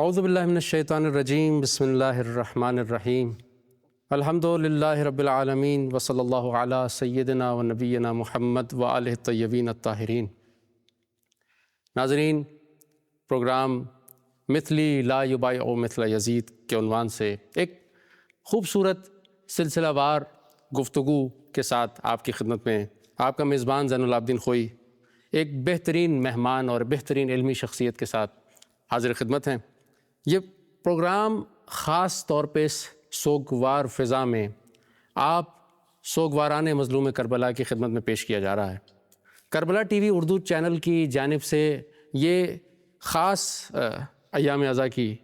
اعوذ باللہ من الشیطان الرجیم، بسم اللہ الرحمن الرحیم، الحمد للہ رب العالمین، وصلی اللہ علی سیدنا و نبینا محمد و آلہ الطیبین الطاہرین۔ ناظرین، پروگرام مثلی لا یبایع مثل یزید کے عنوان سے ایک خوبصورت سلسلہ وار گفتگو کے ساتھ آپ کی خدمت میں آپ کا میزبان زین العابدین خوئی ایک بہترین مہمان اور بہترین علمی شخصیت کے ساتھ حاضر خدمت ہیں۔ یہ پروگرام خاص طور پہ اس سوگوار فضا میں آپ سوگواران مظلوم کربلا کی خدمت میں پیش کیا جا رہا ہے۔ Karbala T V Urdu channel کی جانب سے یہ خاص ایام عزا کی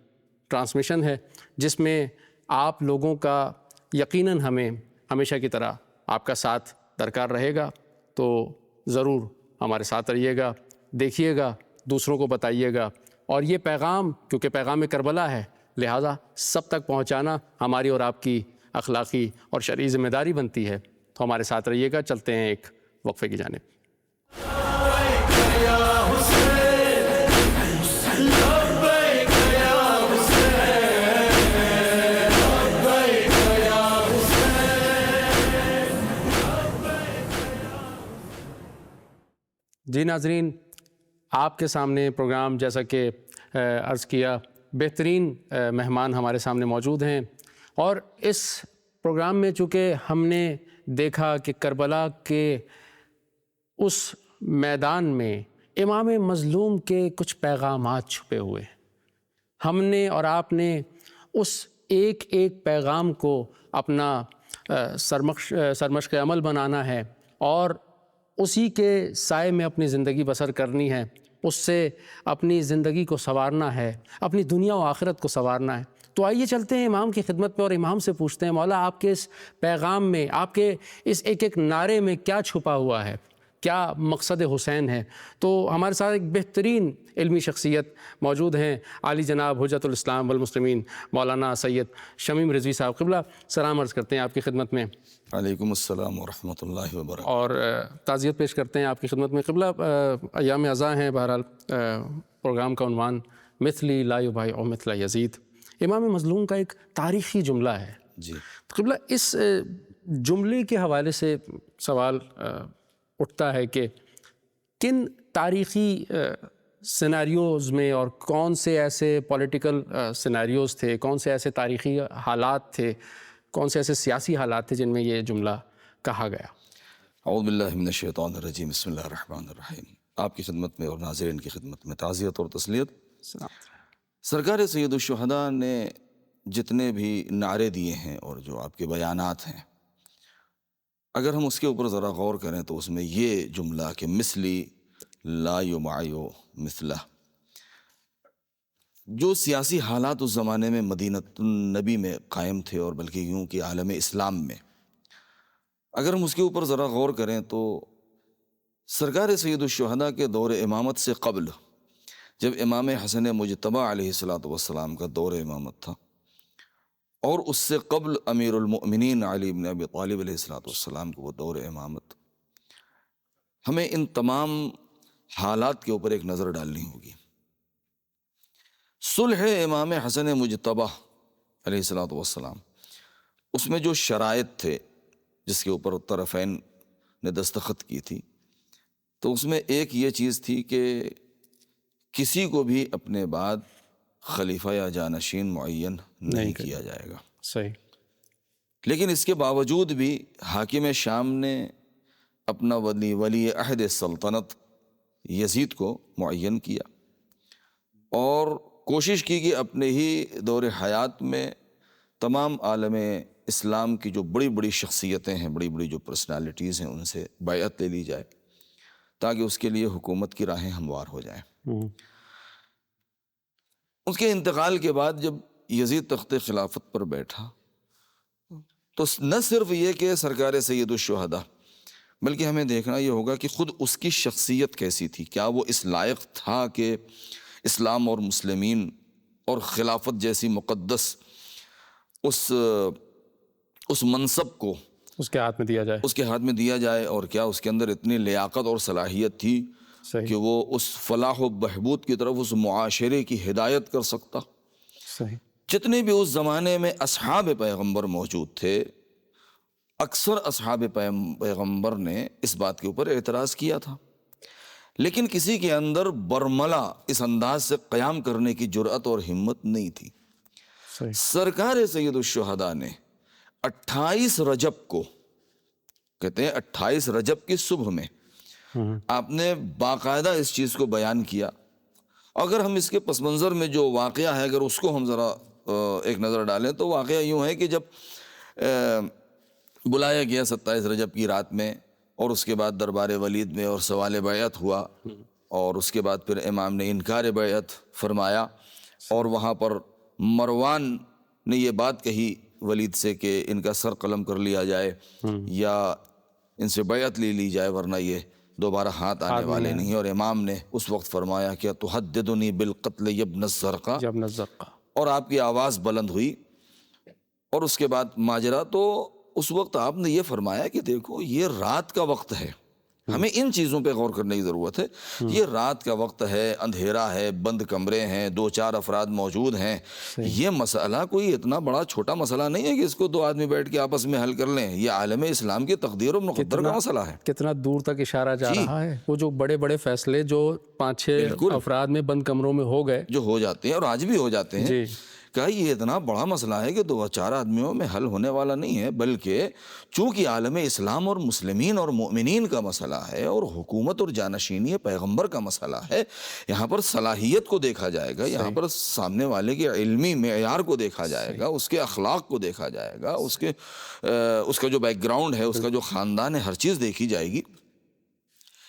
ٹرانسمیشن ہے، جس میں آپ لوگوں کا یقیناً ہمیں ہمیشہ کی طرح آپ کا ساتھ درکار رہے گا، تو ضرور ہمارے ساتھ رہیے گا، دیکھیے گا، دوسروں کو بتائیے گا، اور یہ پیغام کیونکہ پیغام کربلا ہے، لہٰذا سب تک پہنچانا ہماری اور آپ کی اخلاقی اور شرعی ذمہ داری بنتی ہے۔ تو ہمارے ساتھ رہیے گا، چلتے ہیں ایک وقفے کی جانب۔ جی ناظرین، آپ کے سامنے پروگرام جیسا کہ عرض کیا، بہترین مہمان ہمارے سامنے موجود ہیں، اور اس پروگرام میں چونکہ ہم نے دیکھا کہ کربلا کے اس میدان میں امام مظلوم کے کچھ پیغامات چھپے ہوئے ہیں۔ ہم نے اور آپ نے اس ایک ایک پیغام کو اپنا سرمشق عمل بنانا ہے، اور اسی کے سائے میں اپنی زندگی بسر کرنی ہے، اس سے اپنی زندگی کو سنوارنا ہے، اپنی دنیا و آخرت کو سنوارنا ہے۔ تو آئیے چلتے ہیں امام کی خدمت میں اور امام سے پوچھتے ہیں، مولا آپ کے اس پیغام میں، آپ کے اس ایک ایک نعرے میں کیا چھپا ہوا ہے، کیا مقصد حسین ہے؟ تو ہمارے ساتھ ایک بہترین علمی شخصیت موجود ہیں، عالی جناب حجت الاسلام والمسلمین مولانا سید شمیم رضوی صاحب۔ قبلہ سلام عرض کرتے ہیں آپ کی خدمت میں۔ علیکم السلام ورحمۃ اللہ وبرکاتہ۔ اور تعزیت پیش کرتے ہیں آپ کی خدمت میں۔ قبلہ ایام عزا ہیں، بہرحال پروگرام کا عنوان مثلی لا یبایع مثل یزید، امام مظلوم کا ایک تاریخی جملہ ہے۔ جی قبلہ اس جملے کے حوالے سے سوال اٹھتا ہے کہ کن تاریخی سیناریوز میں اور کون سے ایسے پولیٹیکل سیناریوز تھے، کون سے ایسے تاریخی حالات تھے، کون سے ایسے سیاسی حالات تھے جن میں یہ جملہ کہا گیا؟ اعوذ باللہ من الشیطان الرجیم، بسم اللہ الرحمن الرحیم۔ آپ کی خدمت میں اور ناظرین کی خدمت میں تعزیت اور تسلیت۔ سرکار سید الشہداء نے جتنے بھی نعرے دیے ہیں اور جو آپ کے بیانات ہیں، اگر ہم اس کے اوپر ذرا غور کریں تو اس میں یہ جملہ کہ مثلی لا یبایع مثلہ، جو سیاسی حالات اس زمانے میں مدینہ النبی میں قائم تھے، اور بلکہ یوں کہ عالم اسلام میں، اگر ہم اس کے اوپر ذرا غور کریں تو سرکار سید الشہداء کے دور امامت سے قبل، جب امام حسن مجتبی علیہ السلام کا دور امامت تھا، اور اس سے قبل امیر المؤمنین علی بن ابی طالب علیہ السلام کو وہ دور امامت، ہمیں ان تمام حالات کے اوپر ایک نظر ڈالنی ہوگی۔ صلح امام حسن مجتبی علیہ السلام، اس میں جو شرائط تھے جس کے اوپر طرفین نے دستخط کی تھی، تو اس میں ایک یہ چیز تھی کہ کسی کو بھی اپنے بعد خلیفہ یا جانشین معین نہیں کیا جائے گا۔ صحیح۔ لیکن اس کے باوجود بھی حاکم شام نے اپنا ولی عہد سلطنت یزید کو معین کیا، اور کوشش کی کہ اپنے ہی دور حیات میں تمام عالم اسلام کی جو بڑی بڑی شخصیتیں ہیں، بڑی بڑی جو پرسنالٹیز ہیں، ان سے بیعت لے لی جائے تاکہ اس کے لیے حکومت کی راہیں ہموار ہو جائیں۔ اس کے انتقال کے بعد جب یزید تخت خلافت پر بیٹھا تو نہ صرف یہ کہ سرکار سید الشہداء، بلکہ ہمیں دیکھنا یہ ہوگا کہ خود اس کی شخصیت کیسی تھی، کیا وہ اس لائق تھا کہ اسلام اور مسلمین اور خلافت جیسی مقدس اس منصب کو اس کے ہاتھ میں دیا جائے، اس کے ہاتھ میں دیا جائے، اور کیا اس کے اندر اتنی لیاقت اور صلاحیت تھی صحیح، کہ وہ اس فلاح و بہبود کی طرف اس معاشرے کی ہدایت کر سکتا، صحیح. جتنے بھی اس زمانے میں اصحاب پیغمبر موجود تھے، اکثر اصحاب پیغمبر نے اس بات کے اوپر اعتراض کیا تھا، لیکن کسی کے اندر برملا اس انداز سے قیام کرنے کی جرأت اور ہمت نہیں تھی. صحیح. سرکار سید الشہداء نے 28 رجب کو، کہتے ہیں 28 رجب کی صبح میں آپ نے باقاعدہ اس چیز کو بیان کیا. اگر ہم اس کے پس منظر میں جو واقعہ ہے اگر اس کو ہم ذرا ایک نظر ڈالیں تو واقعہ یوں ہے کہ جب بلایا گیا 27 رجب کی رات میں، اور اس کے بعد دربار ولید میں اور سوال بیعت ہوا، اور اس کے بعد پھر امام نے انکار بیعت فرمایا، اور وہاں پر مروان نے یہ بات کہی ولید سے کہ ان کا سر قلم کر لیا جائے یا ان سے بیعت لی جائے ورنہ یہ دوبارہ ہاتھ آنے والے نہیں. اور امام نے اس وقت فرمایا کہ تحددنی بالقتل یا ابن الزرقاء، اور آپ کی آواز بلند ہوئی. اور اس کے بعد ماجرا، تو اس وقت آپ نے یہ فرمایا کہ دیکھو یہ رات کا وقت ہے، ہمیں ان چیزوں پہ غور کرنے کی ضرورت ہے. یہ رات کا وقت ہے، اندھیرا ہے، بند کمرے ہیں، 2-4 افراد موجود ہیں. یہ مسئلہ کوئی اتنا بڑا چھوٹا مسئلہ نہیں ہے کہ اس کو 2 آدمی بیٹھ کے آپس میں حل کر لیں. یہ عالم اسلام کی تقدیر و مقدر کا مسئلہ ہے. کتنا دور تک اشارہ جا رہا ہے. وہ جو بڑے بڑے فیصلے جو 5-6 افراد میں بند کمروں میں ہو گئے، جو ہو جاتے ہیں اور آج بھی ہو جاتے ہیں، کہ یہ اتنا بڑا مسئلہ ہے کہ 2-4 آدمیوں میں حل ہونے والا نہیں ہے، بلکہ چونکہ عالم اسلام اور مسلمین اور مؤمنین کا مسئلہ ہے اور حکومت اور جانشینی پیغمبر کا مسئلہ ہے، یہاں پر صلاحیت کو دیکھا جائے گا، یہاں پر سامنے والے کے علمی معیار کو دیکھا جائے گا، اس کے اخلاق کو دیکھا جائے گا، اس کا جو بیک گراؤنڈ ہے، اس کا جو خاندان ہے، ہر چیز دیکھی جائے گی.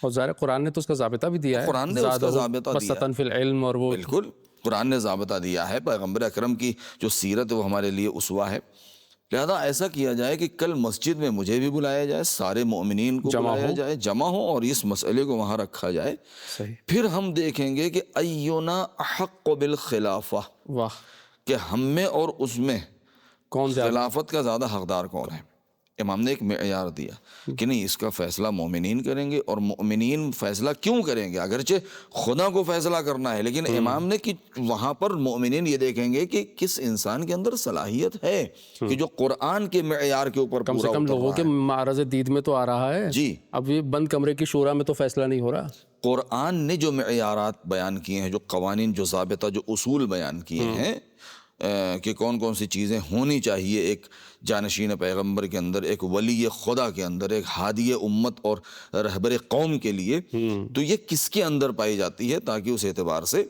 اور ظاہر قرآن نے تو اس کا ضابطہ بھی دیا ہے، قرآن نے اس کا ضابطہ دیا ہے. فی العلم، اور وہ بالکل قرآن نے ضابطہ دیا ہے. پیغمبر اکرم کی جو سیرت ہے وہ ہمارے لیے اسوہ ہے. لہذا ایسا کیا جائے کہ کل مسجد میں مجھے بھی بلایا جائے، سارے مومنین کو بلایا جائے، جمع ہو اور اس مسئلے کو وہاں رکھا جائے. پھر ہم دیکھیں گے کہ اینا احق بالخلافہ، کہ ہم میں اور اس میں کون خلافت کا زیادہ حقدار کون ہے. امام نے ایک معیار دیا کہ نہیں، اس کا فیصلہ مومنین کریں گے. اور مومنین فیصلہ کیوں کریں گے؟ اگرچہ خدا کو فیصلہ کرنا ہے، لیکن امام نے کہ وہاں پر مومنین یہ دیکھیں گے کہ کس انسان کے اندر صلاحیت ہے کہ جو قرآن کے معیار کے اوپر کم سے کم لوگوں کے معرض دید میں تو آ رہا ہے. جی، اب یہ بند کمرے کی شورا میں تو فیصلہ نہیں ہو رہا. قرآن نے جو معیارات بیان کیے ہیں، جو قوانین، جو ضابطہ، جو اصول بیان کیے ہیں کہ کون کون سی چیزیں ہونی چاہیے ایک جانشین پیغمبر کے اندر، ایک ولی خدا کے اندر، ایک ہادی امت اور رہبر قوم کے لیے، تو یہ کس کے اندر پائی جاتی ہے تاکہ اس اعتبار سے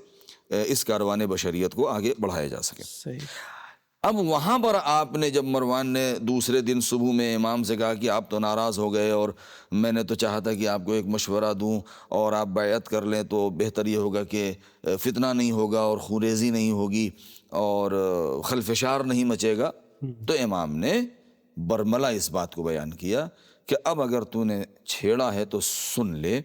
اس کاروان بشریت کو آگے بڑھایا جا سکے. اب وہاں پر آپ نے جب مروان نے دوسرے دن صبح میں امام سے کہا کہ آپ تو ناراض ہو گئے اور میں نے تو چاہا تھا کہ آپ کو ایک مشورہ دوں اور آپ بیعت کر لیں تو بہتر یہ ہوگا کہ فتنہ نہیں ہوگا اور خوریزی نہیں ہوگی اور خلفشار نہیں مچے گا، تو امام نے برملا اس بات کو بیان کیا کہ اب اگر تو نے چھیڑا ہے تو سن لے.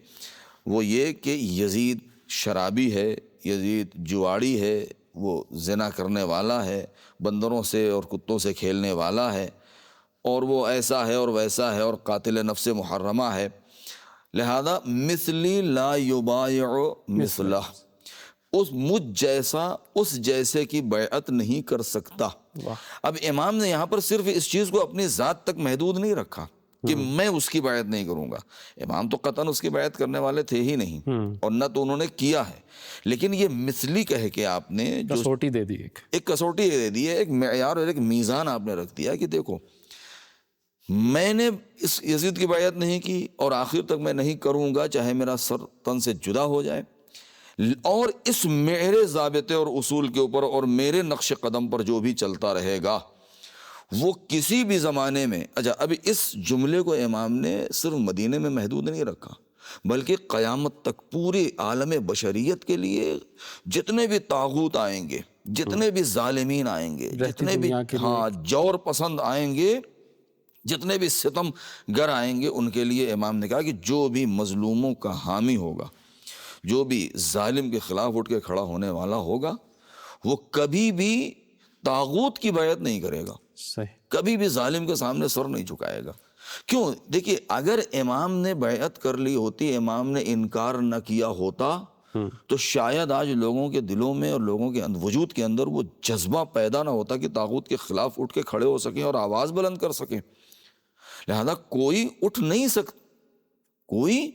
وہ یہ کہ یزید شرابی ہے، یزید جواڑی ہے، وہ زنا کرنے والا ہے، بندروں سے اور کتوں سے کھیلنے والا ہے، اور وہ ایسا ہے اور ویسا ہے اور قاتل نفس محرمہ ہے. لہذا مثلی لا یبایع مثلہ، مجھ جیسا اس جیسے کی بیعت نہیں کر سکتا. اب امام نے یہاں پر صرف اس چیز کو اپنی ذات تک محدود نہیں رکھا کہ میں اس کی بیعت نہیں کروں گا. امام تو قطعاً اس کی بیعت کرنے والے تھے ہی نہیں، اور نہ تو انہوں نے کیا ہے، لیکن یہ مثلی کہہ کے آپ نے کسوٹی دے دی، ایک کسوٹی دے دی ہے، ایک معیار اور ایک میزان آپ نے رکھ دیا کہ دیکھو میں نے اس یزید کی بیعت نہیں کی اور آخر تک میں نہیں کروں گا، چاہے میرا سر تن سے جدا ہو جائے، اور اس میرے ضابطے اور اصول کے اوپر اور میرے نقش قدم پر جو بھی چلتا رہے گا وہ کسی بھی زمانے میں. اچھا، ابھی اس جملے کو امام نے صرف مدینے میں محدود نہیں رکھا، بلکہ قیامت تک پوری عالم بشریت کے لیے جتنے بھی طاغوت آئیں گے، جتنے بھی ظالمین آئیں گے، جتنے بھی جور پسند آئیں گے، جتنے بھی ستم گر آئیں گے، ان کے لیے امام نے کہا کہ جو بھی مظلوموں کا حامی ہوگا، جو بھی ظالم کے خلاف اٹھ کے کھڑا ہونے والا ہوگا، وہ کبھی بھی طاغوت کی بیعت نہیں کرے گا، کبھی بھی ظالم کے سامنے سر نہیں جھکائے گا. کیوں؟ دیکھیے، اگر امام نے بیعت کر لی ہوتی، امام نے انکار نہ کیا ہوتا، تو شاید آج لوگوں کے دلوں میں اور لوگوں کے وجود کے اندر وہ جذبہ پیدا نہ ہوتا کہ طاغوت کے خلاف اٹھ کے کھڑے ہو سکیں اور آواز بلند کر سکیں. لہذا کوئی اٹھ نہیں سکتا، کوئی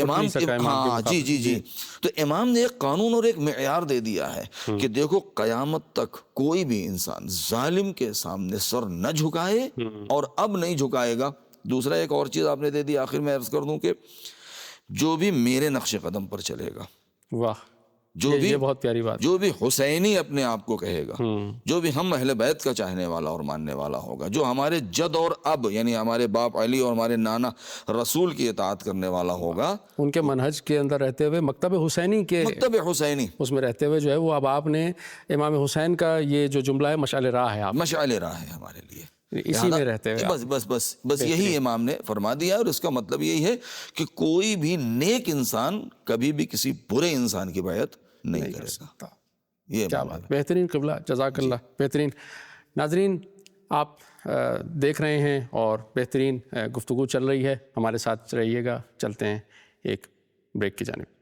امام، ہاں جی تو امام نے ایک قانون اور ایک معیار دے دیا ہے کہ دیکھو قیامت تک کوئی بھی انسان ظالم کے سامنے سر نہ جھکائے، اور اب نہیں جھکائے گا. دوسرا ایک اور چیز آپ نے دے دی، آخر میں عرض کر دوں کہ جو بھی میرے نقش قدم پر چلے گا، واہ، جو بھی، یہ بہت پیاری بات، جو بھی حسینی اپنے آپ کو کہے گا، جو بھی ہم اہل بیت کا چاہنے والا اور ماننے والا ہوگا، جو ہمارے جد اور اب یعنی ہمارے باپ علی اور ہمارے نانا رسول کی اطاعت کرنے والا ہوگا، ان کے منہج کے اندر رہتے ہوئے، مکتب حسینی کے مکتب حسینی اس میں رہتے ہوئے جو ہے وہ اب آپ نے امام حسین کا یہ جو جملہ ہے مشعل راہ ہے، آپ مشعل راہ ہے ہمارے لیے، اسی میں رہتے ہوئے بس یہی امام نے فرما دیا. اور اس کا مطلب یہی ہے کہ کوئی بھی نیک انسان کبھی بھی کسی برے انسان کی بیعت نہیں کرے گا. یہ کیا بات، بہترین قبلہ، جزاک اللہ، بہترین. ناظرین، آپ دیکھ رہے ہیں اور بہترین گفتگو چل رہی ہے، ہمارے ساتھ رہیے گا. چلتے ہیں ایک بریک کی جانب.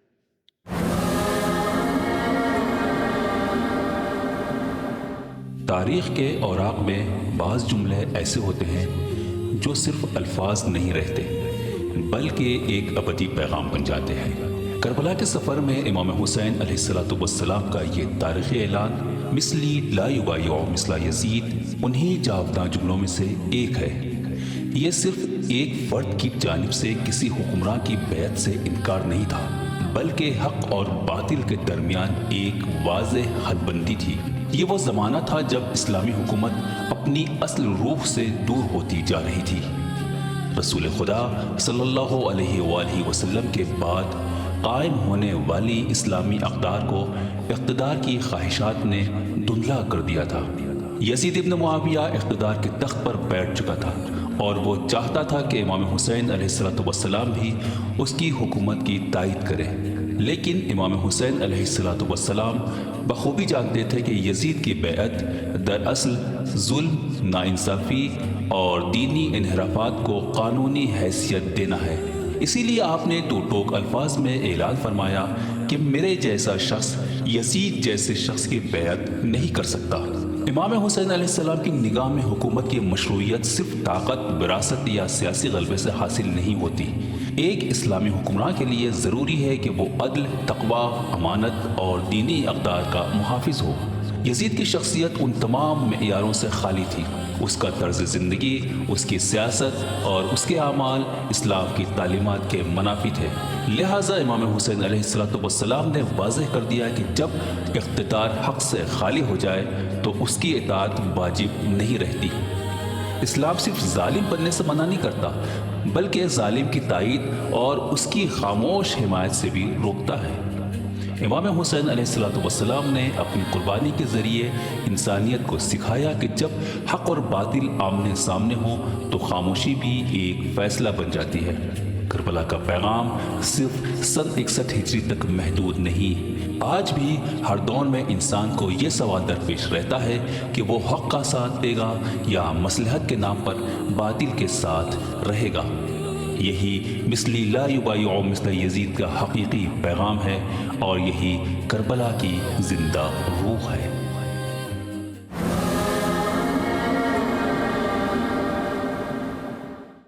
تاریخ کے اوراق میں بعض جملے ایسے ہوتے ہیں جو صرف الفاظ نہیں رہتے بلکہ ایک ابدی پیغام بن جاتے ہیں. کربلا کے سفر میں امام حسین علیہ السلام کا یہ تاریخی اعلان مثلی لا یبایع مثل یزید انہی جاوداں جملوں میں سے ایک ہے. یہ صرف ایک فرد کی جانب سے کسی حکمراں کی بیعت سے انکار نہیں تھا، بلکہ حق اور باطل کے درمیان ایک واضح حد بندی تھی. یہ وہ زمانہ تھا جب اسلامی حکومت اپنی اصل روح سے دور ہوتی جا رہی تھی. رسول خدا صلی اللہ علیہ وآلہ وسلم کے بعد قائم ہونے والی اسلامی اقدار کو اقتدار کی خواہشات نے دھندلا کر دیا تھا. یزید ابن معاویہ اقتدار کے تخت پر بیٹھ چکا تھا اور وہ چاہتا تھا کہ امام حسین علیہ السلام بھی اس کی حکومت کی تائید کرے. لیکن امام حسین علیہ السلام بخوبی جانتے تھے کہ یزید کی بیعت دراصل ظلم، ناانصافی اور دینی انحرافات کو قانونی حیثیت دینا ہے. اسی لیے آپ نے دو ٹوک الفاظ میں اعلان فرمایا کہ میرے جیسا شخص یزید جیسے شخص کی بیعت نہیں کر سکتا. امام حسین علیہ السلام کی نگاہ میں حکومت کی مشروعیت صرف طاقت، وراثت یا سیاسی غلبے سے حاصل نہیں ہوتی. ایک اسلامی حکمراں کے لیے ضروری ہے کہ وہ عدل، تقوی، امانت اور دینی اقدار کا محافظ ہو. یزید کی شخصیت ان تمام معیاروں سے خالی تھی. اس کا طرز زندگی، اس کی سیاست اور اس کے اعمال اسلام کی تعلیمات کے منافی تھے. لہٰذا امام حسین علیہ السلام نے واضح کر دیا کہ جب اقتدار حق سے خالی ہو جائے تو اس کی اطاعت واجب نہیں رہتی. اسلام صرف ظالم بننے سے منع نہیں کرتا بلکہ ظالم کی تائید اور اس کی خاموش حمایت سے بھی روکتا ہے. امام حسین علیہ السلام نے اپنی قربانی کے ذریعے انسانیت کو سکھایا کہ جب حق اور باطل آمنے سامنے ہوں تو خاموشی بھی ایک فیصلہ بن جاتی ہے. کربلا کا پیغام صرف سن 61 ہجری تک محدود نہیں. آج بھی ہر دور میں انسان کو یہ سوال درپیش رہتا ہے کہ وہ حق کا ساتھ دے گا یا مصلحت کے نام پر باطل کے ساتھ رہے گا. یہی مثلی لا یبایع مثل یزید کا حقیقی پیغام ہے اور یہی کربلا کی زندہ روح ہے.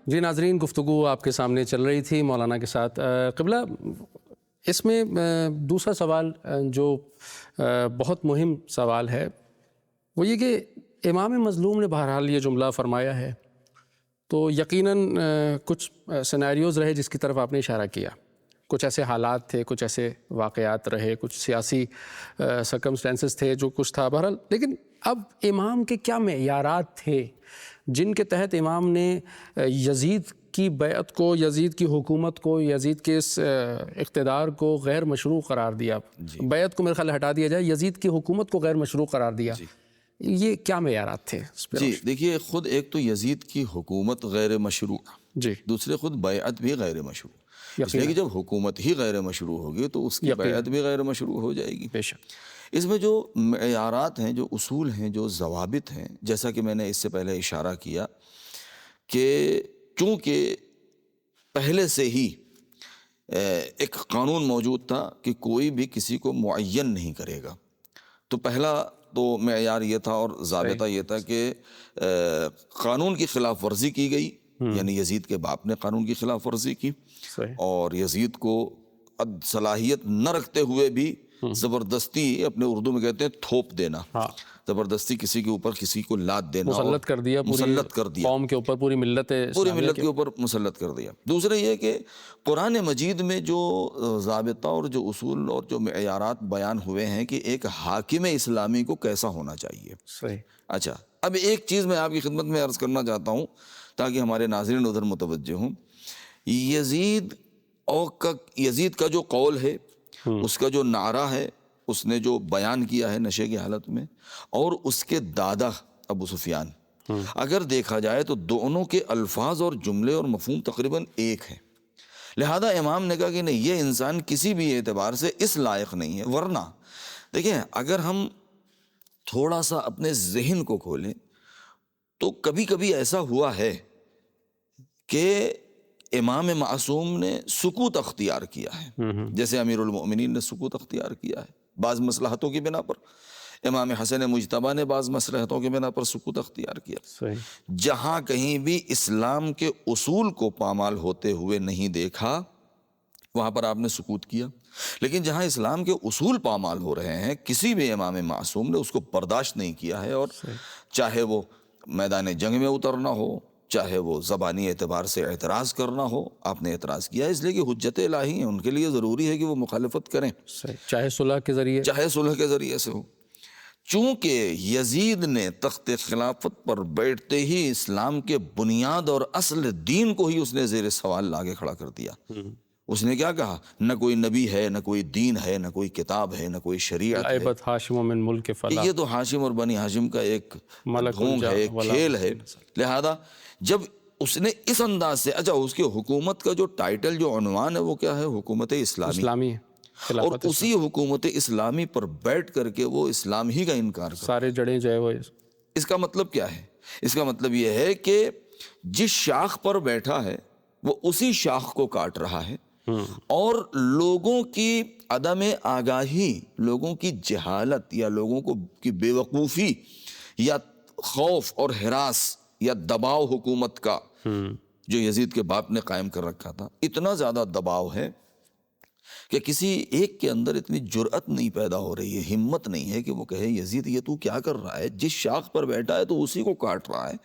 جی ناظرین، گفتگو آپ کے سامنے چل رہی تھی مولانا کے ساتھ. قبلہ، اس میں دوسرا سوال جو بہت مہم سوال ہے وہ یہ کہ امام مظلوم نے بہرحال یہ جملہ فرمایا ہے تو یقیناً کچھ سینیریوز رہے جس کی طرف آپ نے اشارہ کیا. کچھ ایسے حالات تھے، کچھ ایسے واقعات رہے، کچھ سیاسی سرکمسٹینسز تھے، جو کچھ تھا بہرحال. لیکن اب امام کے کیا معیارات تھے جن کے تحت امام نے یزید کی بیعت کو، یزید کی حکومت کو، یزید کے اس اقتدار کو غیر مشروع قرار دیا؟ بیعت کو میرے خیال ہٹا دیا جائے، یزید کی حکومت کو غیر مشروع قرار دیا. یہ کیا معیارات تھے؟ جی دیکھیے، خود ایک تو یزید کی حکومت غیر مشروع، جی، دوسرے خود بیعت بھی غیر مشروع. اس لیے کہ جب حکومت ہی غیر مشروع ہوگی تو اس کی بیعت بھی غیر مشروع ہو جائے گی. بے شک. اس میں جو معیارات ہیں، جو اصول ہیں، جو ضوابط ہیں، جیسا کہ میں نے اس سے پہلے اشارہ کیا کہ چونکہ پہلے سے ہی ایک قانون موجود تھا کہ کوئی بھی کسی کو معین نہیں کرے گا. تو پہلا تو معیار یہ تھا اور ضابطہ یہ تھا کہ قانون کی خلاف ورزی کی گئی، یعنی یزید کے باپ نے قانون کی خلاف ورزی کی، اور یزید کو صلاحیت نہ رکھتے ہوئے بھی زبردستی، اپنے اردو میں کہتے ہیں تھوپ دینا، زبردستی کسی کے اوپر کسی کو لاد دینا، مسلط کر دیا، مسلط کر دیا قوم کے اوپر، پوری ملت کے اوپر مسلط کر دیا. دوسرا یہ کہ قرآن مجید میں جو ضابطہ اور جو اصول اور جو معیارات بیان ہوئے ہیں کہ ایک حاکم اسلامی کو کیسا ہونا چاہیے. صحیح. اچھا، اب ایک چیز میں آپ کی خدمت میں عرض کرنا چاہتا ہوں تاکہ ہمارے ناظرین ادھر متوجہ ہوں. یزید کا جو قول ہے، اس کا جو نعرہ ہے، اس نے جو بیان کیا ہے نشے کی حالت میں، اور اس کے دادا ابو سفیان، اگر دیکھا جائے تو دونوں کے الفاظ اور جملے اور مفہوم تقریباً ایک ہیں. لہذا امام نے کہا کہ نہیں، یہ انسان کسی بھی اعتبار سے اس لائق نہیں ہے. ورنہ دیکھیں، اگر ہم تھوڑا سا اپنے ذہن کو کھولیں تو کبھی کبھی ایسا ہوا ہے کہ امام معصوم نے سکوت اختیار کیا ہے، جیسے امیر المؤمنین نے سکوت اختیار کیا ہے بعض مصلحتوں کی بنا پر. امام حسن مجتبیٰ نے بعض مصلحتوں کی بنا پر سکوت اختیار کیا. جہاں کہیں بھی اسلام کے اصول کو پامال ہوتے ہوئے نہیں دیکھا وہاں پر آپ نے سکوت کیا، لیکن جہاں اسلام کے اصول پامال ہو رہے ہیں کسی بھی امام معصوم نے اس کو برداشت نہیں کیا ہے. اور چاہے وہ میدان جنگ میں اترنا ہو، چاہے وہ زبانی اعتبار سے اعتراض کرنا ہو، آپ نے اعتراض کیا، اس لیے کہ حجت الہی ہیں، ان کے لیے ضروری ہے کہ وہ مخالفت کریں، چاہے صلح کے ذریعے سے ہو. چونکہ یزید نے تخت خلافت پر بیٹھتے ہی اسلام کے بنیاد اور اصل دین کو ہی اس نے زیر سوال آگے کھڑا کر دیا. اس نے کیا کہا؟ نہ کوئی نبی ہے، نہ کوئی دین ہے، نہ کوئی کتاب ہے، نہ کوئی شریعت ہے. عیبت ہاشم من ملک فلا، یہ تو ہاشم اور بنی ہاشم کا ایک ڈھونگ ہے، ایک کھیل ہے. لہذا جب اس نے اس انداز سے، اچھا اس کی حکومت کا جو ٹائٹل، جو عنوان ہے وہ کیا ہے؟ حکومت اسلامی. اور اسی حکومت اسلامی پر بیٹھ کر کے وہ اسلام ہی کا انکار کرتا، سارے جڑیں جو ہے وہ. اس کا مطلب کیا ہے؟ اس کا مطلب یہ ہے کہ جس شاخ پر بیٹھا ہے وہ اسی شاخ کو کاٹ رہا ہے، اور لوگوں کی عدم آگاہی، لوگوں کی جہالت، یا لوگوں کی بے وقوفی، یا خوف اور ہراس یا دباؤ حکومت کا جو یزید کے باپ نے قائم کر رکھا تھا، اتنا زیادہ دباؤ ہے کہ کسی ایک کے اندر اتنی جرأت نہیں پیدا ہو رہی ہے، ہمت نہیں ہے کہ وہ کہے یزید یہ تو کیا کر رہا ہے؟ جس شاخ پر بیٹھا ہے تو اسی کو کاٹ رہا ہے،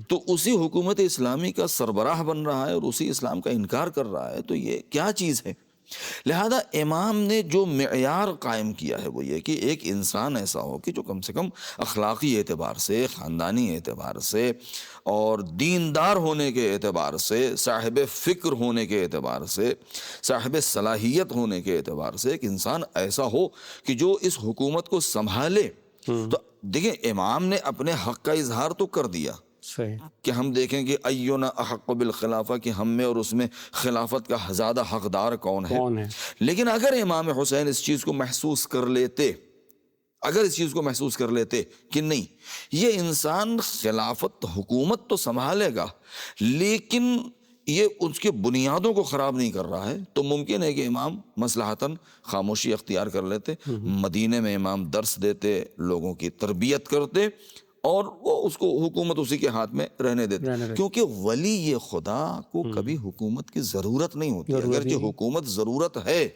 تو اسی حکومت اسلامی کا سربراہ بن رہا ہے اور اسی اسلام کا انکار کر رہا ہے، تو یہ کیا چیز ہے؟ لہذا امام نے جو معیار قائم کیا ہے وہ یہ کہ ایک انسان ایسا ہو کہ جو کم سے کم اخلاقی اعتبار سے، خاندانی اعتبار سے اور دیندار ہونے کے اعتبار سے، صاحب فکر ہونے کے اعتبار سے، صاحب صلاحیت ہونے کے اعتبار سے ایک انسان ایسا ہو کہ جو اس حکومت کو سنبھالے. تو دیکھیں امام نے اپنے حق کا اظہار تو کر دیا کہ ہم دیکھیں کہ اینا احق بالخلافہ، کہ ہم میں اور اس میں خلافت کا زیادہ حقدار کون ہے. لیکن اگر امام حسین اس چیز کو محسوس کر لیتے، کہ نہیں یہ انسان خلافت حکومت تو سنبھالے گا لیکن یہ اس کے بنیادوں کو خراب نہیں کر رہا ہے، تو ممکن ہے کہ امام مصلحتاً خاموشی اختیار کر لیتے، مدینے میں امام درس دیتے، لوگوں کی تربیت کرتے، اور وہ اس کو حکومت اسی کے ہاتھ میں رہنے دیتے. کیونکہ ولی یہ خدا کو کبھی حکومت کی ضرورت نہیں ہوتی. اگرچہ حکومت ضرورت ہے،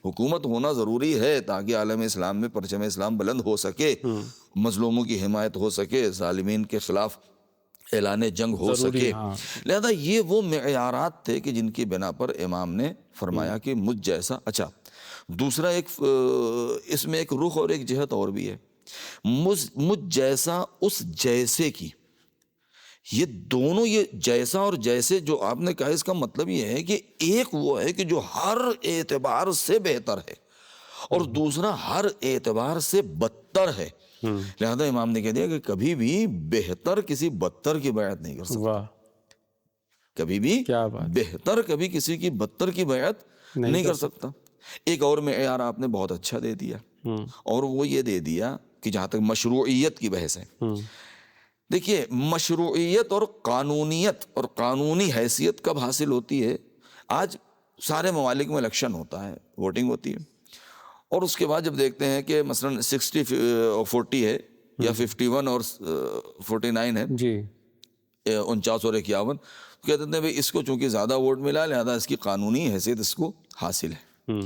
حکومت ہونا ضروری ہے تاکہ عالم اسلام میں پرچم اسلام بلند ہو سکے، مظلوموں کی حمایت ہو سکے، ظالمین کے خلاف اعلان جنگ ہو سکے. لہذا یہ وہ معیارات تھے کہ جن کی بنا پر امام نے فرمایا کہ مجھ جیسا. اچھا، دوسرا ایک اس میں ایک رخ اور ایک جہت اور بھی ہے. مجھ جیسا اس جیسے کی، یہ دونوں، یہ جیسا اور جیسے جو آپ نے کہا، اس کا مطلب یہ ہے کہ ایک وہ ہے کہ جو ہر اعتبار سے بہتر ہے اور دوسرا ہر اعتبار سے بدتر ہے. لہذا امام نے کہہ دیا کہ کبھی بھی بہتر کسی بدتر کی بیعت نہیں کر سکتا، کبھی بھی بہتر کبھی کسی کی بدتر کی بیعت نہیں کر سکتا. ایک اور معیار آپ نے بہت اچھا دے دیا، اور وہ یہ دے دیا کہ جہاں تک مشروعیت کی بحث ہے، دیکھیے مشروعیت اور قانونیت اور قانونی حیثیت کب حاصل ہوتی ہے؟ آج سارے ممالک میں الیکشن ہوتا ہے، ووٹنگ ہوتی ہے، اور اس کے بعد جب دیکھتے ہیں کہ مثلاً 60-40 ہے یا 51 اور 49 ہے، جی 49 اور 51، کہتے ہیں بھائی اس کو چونکہ زیادہ ووٹ ملا لہذا اس کی قانونی حیثیت اس کو حاصل ہے۔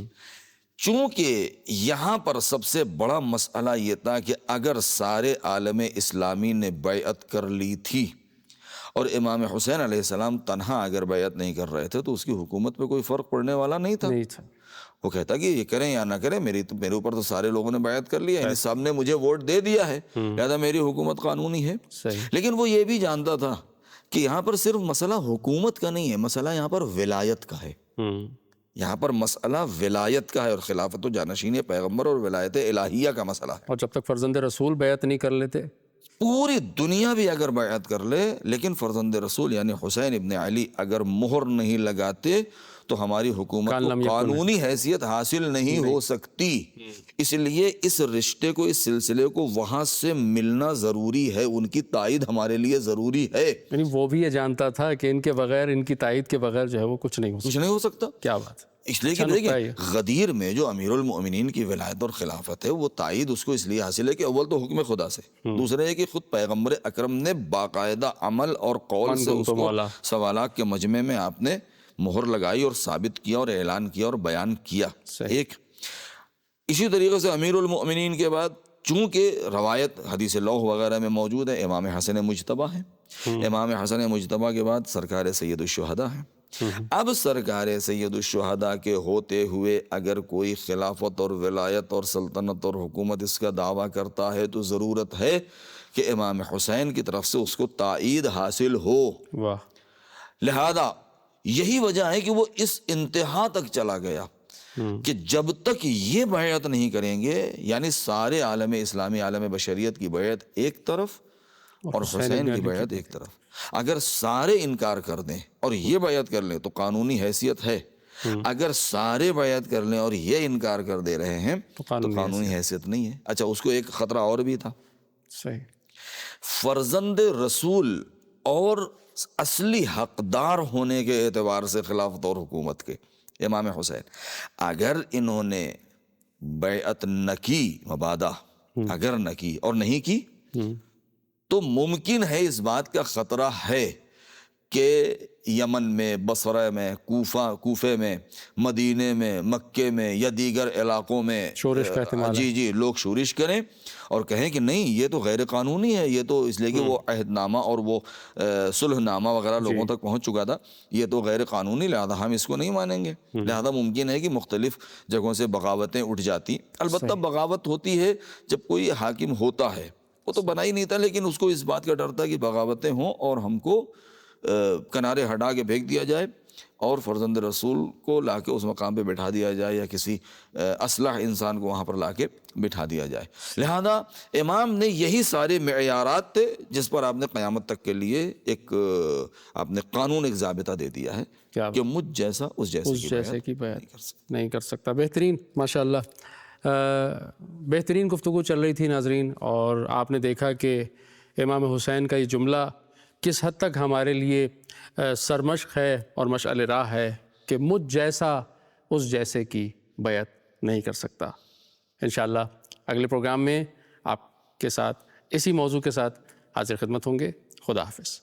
چونکہ یہاں پر سب سے بڑا مسئلہ یہ تھا کہ اگر سارے عالم اسلامی نے بیعت کر لی تھی اور امام حسین علیہ السلام تنہا اگر بیعت نہیں کر رہے تھے تو اس کی حکومت پہ کوئی فرق پڑنے والا نہیں تھا۔ وہ کہتا کہ یہ کریں یا نہ کریں، میرے اوپر تو سارے لوگوں نے بیعت کر لیا، یعنی سب نے مجھے ووٹ دے دیا ہے، لہذا میری حکومت قانونی ہے۔ لیکن وہ یہ بھی جانتا تھا کہ یہاں پر صرف مسئلہ حکومت کا نہیں ہے، مسئلہ یہاں پر ولایت کا ہے، یہاں پر مسئلہ ولایت کا ہے، اور خلافت و جانشینی پیغمبر اور ولایت الہیہ کا مسئلہ ہے۔ اور جب تک فرزند رسول بیعت نہیں کر لیتے، پوری دنیا بھی اگر بیعت کر لے لیکن فرزند رسول یعنی حسین ابن علی اگر مہر نہیں لگاتے تو ہماری حکومت کو قانونی حیثیت حاصل نہیں ہو سکتی۔ اس لیے اس رشتے کو، اس سلسلے کو وہاں سے ملنا ضروری ہے، ان کی تائید ہمارے لیے ضروری ہے۔ یعنی وہ بھی یہ جانتا تھا کہ ان کے بغیر، ان کی تائید کے بغیر جو ہے وہ کچھ نہیں ہو سکتا۔ کیا بات ہے! اس لیے کہ دیکھیں غدیر میں جو امیر المؤمنین کی ولایت اور خلافت ہے وہ تائید اس کو اس لیے حاصل ہے کہ اول تو حکم خدا سے، دوسرے ہے کہ خود پیغمبر اکرم نے باقاعدہ عمل اور قول سے اس کو سوالات کے مجمع میں آپ نے مہر لگائی اور ثابت کیا اور اعلان کیا اور بیان کیا۔ ایک اسی طریقے سے امیر المؤمنین کے بعد چونکہ روایت حدیث لوح وغیرہ میں موجود ہے، امام حسن مجتبیٰ ہے، امام حسن مجتبیٰ کے بعد سرکار سید الشہداء ہے۔ اب سرکار سید الشہداء کے ہوتے ہوئے اگر کوئی خلافت اور ولایت اور سلطنت اور حکومت اس کا دعویٰ کرتا ہے تو ضرورت ہے کہ امام حسین کی طرف سے اس کو تائید حاصل ہو۔ لہذا یہی وجہ ہے کہ وہ اس انتہا تک چلا گیا کہ جب تک یہ بیعت نہیں کریں گے، یعنی سارے عالم اسلامی، عالم بشریت کی بیعت ایک طرف اور حسین کی بیعت ایک طرف، اگر سارے انکار کر دیں اور یہ بیعت کر لیں تو قانونی حیثیت ہے، اگر سارے بیعت کر لیں اور یہ انکار کر دے رہے ہیں تو قانونی حیثیت نہیں ہے۔ اچھا، اس کو ایک خطرہ اور بھی تھا، فرزند رسول اور اصلی حقدار ہونے کے اعتبار سے خلافت اور حکومت کے امام حسین، اگر انہوں نے بیعت نہ کی، مبادہ اگر نہ کی اور نہیں کی تو ممکن ہے، اس بات کا خطرہ ہے کہ یمن میں، بصرہ میں، کوفے میں، مدینے میں، مکے میں یا دیگر علاقوں میں شورش کا احتمال ہے۔ جی لوگ شورش کریں اور کہیں کہ نہیں یہ تو غیر قانونی ہے، یہ تو اس لیے کہ وہ عہد نامہ اور وہ صلح نامہ وغیرہ لوگوں تک پہنچ چکا تھا، یہ تو غیر قانونی، لہذا ہم اس کو نہیں مانیں گے۔ لہذا ممکن ہے کہ مختلف جگہوں سے بغاوتیں اٹھ جاتی، البتہ بغاوت ہوتی ہے جب کوئی حاکم ہوتا ہے، وہ تو بنا ہی نہیں تھا لیکن اس کو اس بات کا ڈر تھا کہ بغاوتیں ہوں اور ہم کو کنارے ہٹا کے پھینک دیا جائے اور فرزند رسول کو لا کے اس مقام پہ بٹھا دیا جائے یا کسی اصلح انسان کو وہاں پر لا کے بٹھا دیا جائے۔ لہذا امام نے یہی سارے معیارات تھے جس پر آپ نے قیامت تک کے لیے ایک آپ نے قانون، ایک ضابطہ دے دیا ہے کہ مجھ جیسا اس جیسے کی بیعت نہیں کر سکتا۔ بہترین، ماشاءاللہ بہترین گفتگو چل رہی تھی ناظرین، اور آپ نے دیکھا کہ امام حسین کا یہ جملہ کس حد تک ہمارے لیے سرمشق ہے اور مشعل راہ ہے کہ مجھ جیسا اس جیسے کی بیعت نہیں کر سکتا۔ انشاءاللہ اگلے پروگرام میں آپ کے ساتھ اسی موضوع کے ساتھ حاضر خدمت ہوں گے۔ خدا حافظ۔